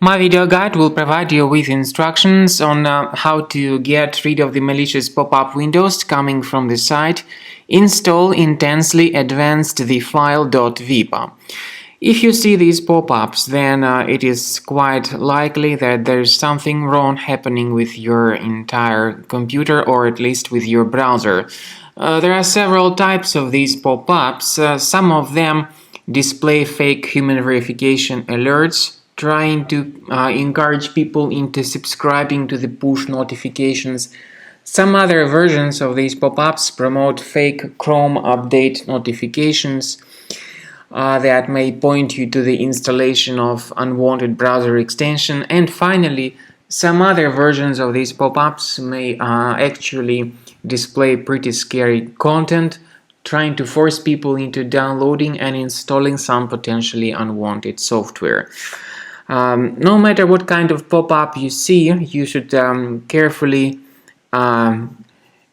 My video guide will provide you with instructions on how to get rid of the malicious pop-up windows coming from the site Installintenselyadvancedthefile.vip. If you see these pop-ups, then it is quite likely that there's something wrong happening with your entire computer, or at least with your browser. There are several types of these pop-ups. Some of them display fake human verification alerts, trying to encourage people into subscribing to the push notifications. Some other versions of these pop-ups promote fake Chrome update notifications that may point you to the installation of unwanted browser extension. And finally, some other versions of these pop-ups may actually display pretty scary content, trying to force people into downloading and installing some potentially unwanted software. No matter what kind of pop-up you see, you should carefully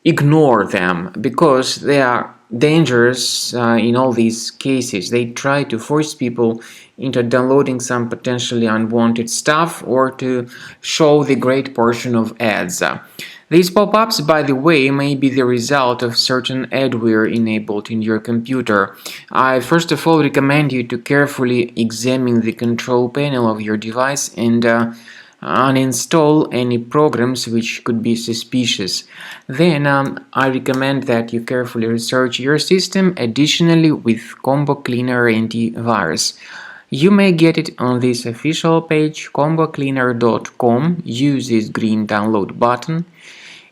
ignore them, because they are dangerous in all these cases. They try to force people into downloading some potentially unwanted stuff, or to show the great portion of ads. These pop-ups, by the way, may be the result of certain adware enabled in your computer. I first of all recommend you to carefully examine the control panel of your device and uninstall any programs which could be suspicious. Then I recommend that you carefully research your system additionally with Combo Cleaner Antivirus. You may get it on this official page, combocleaner.com. Use this green download button,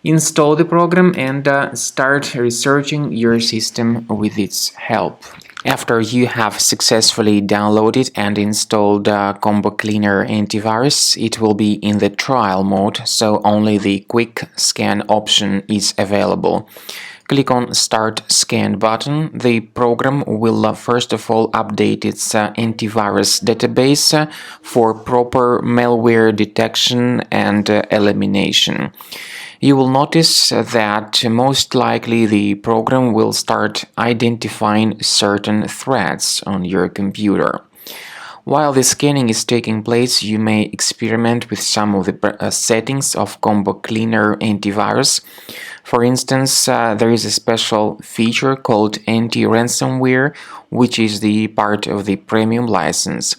install the program, and start researching your system with its help. After you have successfully downloaded and installed Combo Cleaner Antivirus, it will be in the trial mode, so only the quick scan option is available. Click on Start Scan button. The program will first of all update its antivirus database for proper malware detection and elimination. You will notice that most likely the program will start identifying certain threats on your computer. While the scanning is taking place, you may experiment with some of the settings of Combo Cleaner Antivirus. For instance, there is a special feature called anti-ransomware, which is the part of the premium license.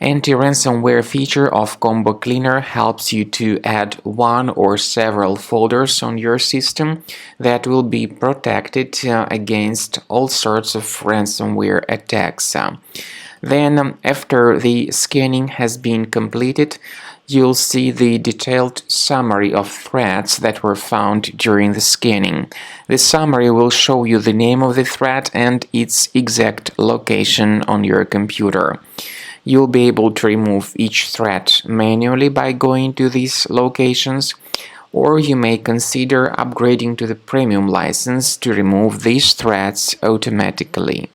Anti-ransomware feature of Combo Cleaner helps you to add one or several folders on your system that will be protected against all sorts of ransomware attacks. Then, after the scanning has been completed, you'll see the detailed summary of threats that were found during the scanning. The summary will show you the name of the threat and its exact location on your computer. You'll be able to remove each threat manually by going to these locations, or you may consider upgrading to the premium license to remove these threats automatically.